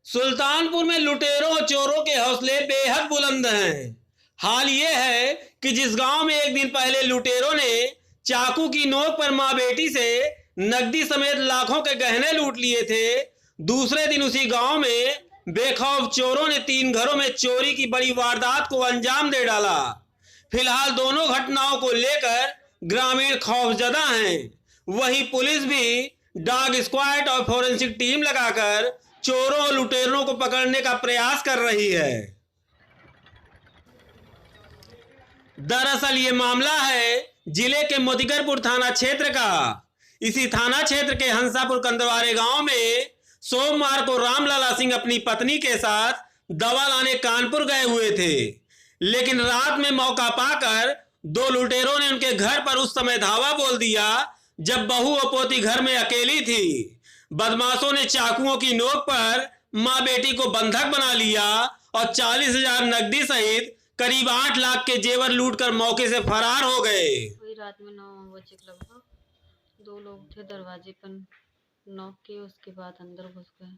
सुल्तानपुर में लुटेरों और चोरों के हौसले बेहद बुलंद हैं। हाल ये है कि जिस गांव में एक दिन पहले लुटेरों ने चाकू की नोक पर मां बेटी से नकदी समेत लाखों के गहने लूट लिए थे, दूसरे दिन उसी गांव में बेखौफ चोरों ने 3 घरों में चोरी की बड़ी वारदात को अंजाम दे डाला। फिलहाल दोनों घटनाओं को लेकर ग्रामीण खौफजदा हैं। वहीं पुलिस भी डॉग स्क्वाड और फोरेंसिक टीम लगाकर चोरों और लुटेरों को पकड़ने का प्रयास कर रही है। दरअसल ये मामला है जिले के मोतीगरपुर थाना क्षेत्र का। इसी थाना क्षेत्र के हंसापुर कंदवारे गांव में सोमवार को रामलाला सिंह अपनी पत्नी के साथ दवा लाने कानपुर गए हुए थे, लेकिन रात में मौका पाकर 2 लुटेरों ने उनके घर पर उस समय धावा बोल दिया जब बहू और पोती घर में अकेली थी। बदमाशों ने चाकुओं की नोक पर मां बेटी को बंधक बना लिया और 40,000 नकदी सहित करीब 8 लाख के जेवर लूटकर मौके से फरार हो गए। वही रात में 9 बजे के लगभग 2 लोग थे, दरवाजे पर नॉक किए, उसके बाद अंदर घुस गए,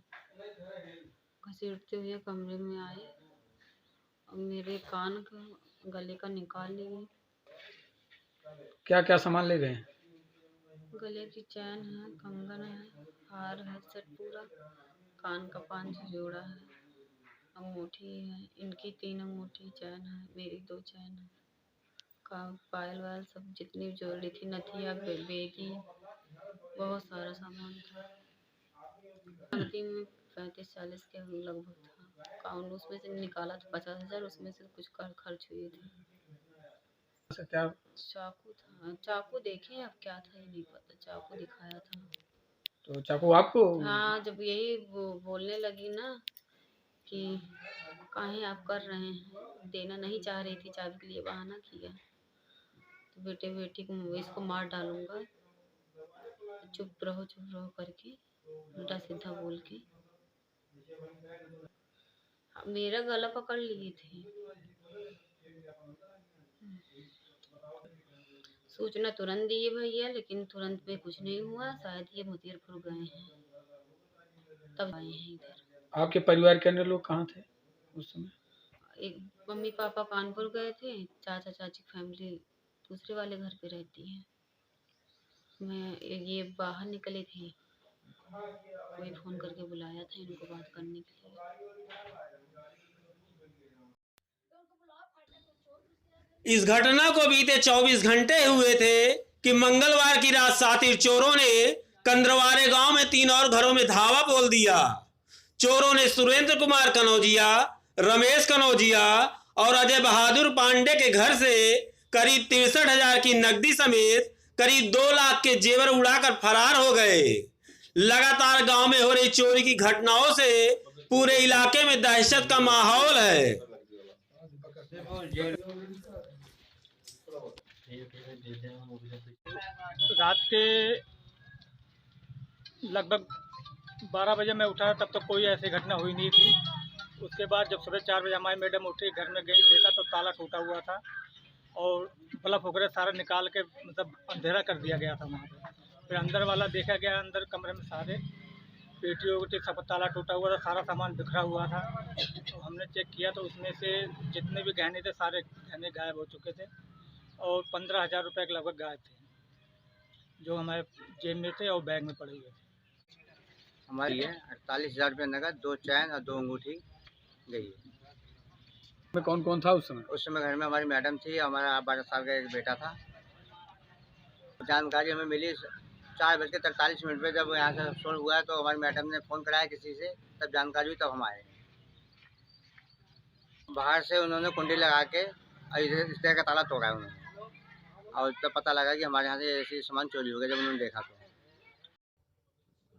घसीटते हुए कमरे में आए और मेरे कान का गले का निकाल लिए। क्या क्या सामान ले गए? गले की चैन है, कंगन है, हार है, सेट पूरा, कान का 5 जोड़ा है, अंगूठी है, इनकी 3 अंगूठी, चैन है, मेरी 2 चैन है, का पायल वायल सब जितनी जोड़ी थी, नथिया, बेगी, बहुत सारा सामान था। नकदी में 35-40 के लगभग था। काउंट उसमें से निकाला तो 50,000, उसमें से कुछ खर्च हुए थे। क्या चाकू था, चाकू देखे अब क्या था ये नहीं पता, चाकू दिखाया था। तो चाकू आपको? हाँ, जब यही वो बोलने लगी ना कि काहे आप कर रहे हैं, देना नहीं चाह रही थी, चाबी के लिए बहाना किया, तो बेटी को इसको मार डालूंगा, चुप रहो करके उल्टा सीधा बोल के मेरा गला पकड़ लिए थे। सूचना तुरंत दिए भैया, लेकिन तुरंत पे कुछ नहीं हुआ। शायद ये मोतीगरपुर गए हैं, तब आए हैं इधर। आपके परिवार के अन्य लोग कहाँ थे उस समय? एक मम्मी पापा कानपुर गए थे, चाचा चाची फैमिली दूसरे वाले घर पे रहती है। मैं ये बाहर निकले थे, कोई फोन करके बुलाया था इनको बात करने के लिए। इस घटना को बीते 24 घंटे हुए थे कि मंगलवार की रात शातिर चोरों ने कंदरवारे गांव में 3 और घरों में धावा बोल दिया। चोरों ने सुरेंद्र कुमार कनौजिया, रमेश कनौजिया और अजय बहादुर पांडे के घर से करीब 63,000 की नकदी समेत करीब 2 लाख के जेवर उड़ाकर फरार हो गए। लगातार गांव में हो रही चोरी की घटनाओं से पूरे इलाके में दहशत का माहौल है। रात के लगभग 12 बजे मैं उठा, तब तक कोई ऐसी घटना हुई नहीं थी। उसके बाद जब सुबह 4 बजे हमारी मैडम उठी, घर में गई, देखा तो ताला टूटा हुआ था और बल्ब वगैरह सारा निकाल के मतलब अंधेरा कर दिया गया था वहाँ पे। फिर अंदर वाला देखा गया, अंदर कमरे में सारे पेटी वोटी सब ताला टूटा हुआ था, सारा सामान बिखरा हुआ था। तो हमने चेक किया तो उसमें से जितने भी गहने थे सारे गहने गायब हो चुके थे और 15,000 रुपये के लगभग गायब थे, जो हमारे जेब में थे और बैग में पड़े हुए थे। हमारी है 48,000 रुपये नगद, 2 चैन और 2 अंगूठी गई है। में कौन कौन था उस समय? उस समय घर में हमारी मैडम थी, हमारा 12 साल का एक बेटा था। जानकारी हमें मिली 4:43 पे, जब यहाँ से शोर हुआ तो हमारी मैडम ने फ़ोन कराया किसी से, तब जानकारी हुई, तब हम आए। बाहर से उन्होंने कुंडी लगा के इस तरह का ताला तोड़ा है उन्होंने, और तब पता लगा कि हमारे यहाँ से ऐसी सामान चोरी हो गया जब उन्होंने देखा तो।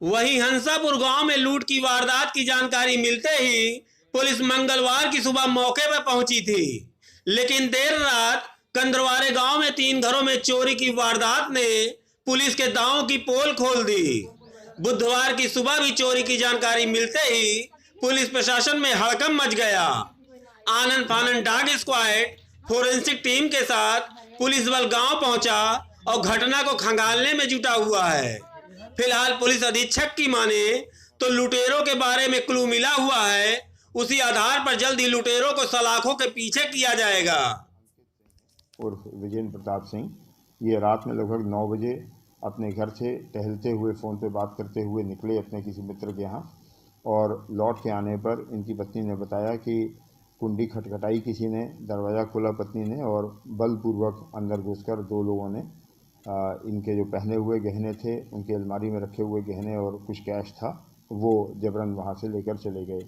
वहीं हंसापुर गांव में लूट की वारदात की जानकारी मिलते ही पुलिस मंगलवार की सुबह मौके पर पहुंची थी, लेकिन देर रात कंदरवारे गांव में 3 घरों में चोरी की वारदात ने पुलिस के दांव की पोल खोल दी। बुधवार की सुबह भी चोरी की जानकारी मिलते ही पुलिस प्रशासन में हड़कंप मच गया। आनन फानन डॉग स्क्वाड फोरेंसिक टीम के साथ पुलिस बल गांव पहुंचा और घटना को खंगालने में जुटा हुआ है। फिलहाल पुलिस अधीक्षक की माने तो लुटेरों के बारे में क्लू मिला हुआ है, उसी आधार पर जल्द ही लुटेरों को सलाखों के पीछे किया जाएगा। उर्फ विजेंद्र प्रताप सिंह, ये रात में लगभग 9 बजे अपने घर से टहलते हुए फ़ोन पे बात करते हुए निकले अपने किसी मित्र के यहाँ, और लौट के आने पर इनकी पत्नी ने बताया कि कुंडी खटखटाई किसी ने, दरवाज़ा खोला पत्नी ने और बलपूर्वक अंदर घुसकर 2 लोगों ने इनके जो पहने हुए गहने थे, उनकी अलमारी में रखे हुए गहने और कुछ कैश था, वो जबरन वहाँ से लेकर चले गए।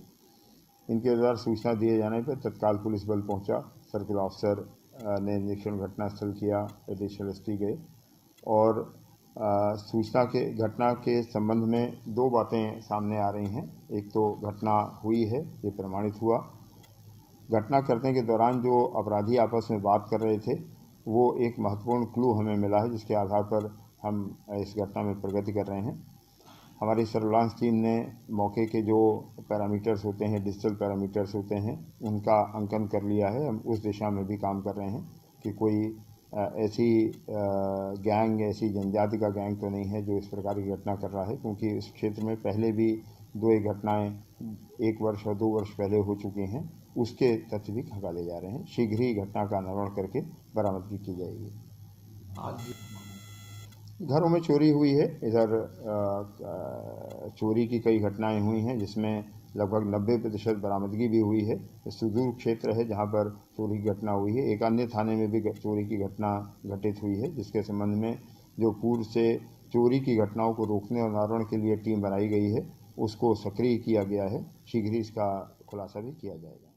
इनके द्वारा सूचना दिए जाने पर तत्काल पुलिस बल पहुँचा। सर्किल ऑफिसर ने निरीक्षण घटनास्थल किया, एडिशनल एसपी गए और सूचना के घटना के संबंध में 2 बातें सामने आ रही हैं। एक तो घटना हुई है, ये प्रमाणित हुआ। घटना करने के दौरान जो अपराधी आपस में बात कर रहे थे, वो एक महत्वपूर्ण क्लू हमें मिला है, जिसके आधार पर हम इस घटना में प्रगति कर रहे हैं। हमारी सर्विलांस टीम ने मौके के जो पैरामीटर्स होते हैं, डिजिटल पैरामीटर्स होते हैं, उनका अंकन कर लिया है। हम उस दिशा में भी काम कर रहे हैं कि कोई ऐसी गैंग, ऐसी जनजाति का गैंग तो नहीं है जो इस प्रकार की घटना कर रहा है, क्योंकि इस क्षेत्र में पहले भी 2 घटनाएं 1 वर्ष और 2 वर्ष पहले हो चुकी हैं। उसके तथ्य भी खंगाले जा रहे हैं। शीघ्र ही घटना का अनावरण करके बरामदगी की जाएगी। घरों में चोरी हुई है। इधर चोरी की कई घटनाएं हुई हैं, जिसमें लगभग 90% बरामदगी भी हुई है। सुदूर क्षेत्र है जहां पर चोरी की घटना हुई है। एक अन्य थाने में भी चोरी की घटना घटित हुई है, जिसके संबंध में जो पूर्व से चोरी की घटनाओं को रोकने और निवारण के लिए टीम बनाई गई है, उसको सक्रिय किया गया है। शीघ्र ही इसका खुलासा भी किया जाएगा।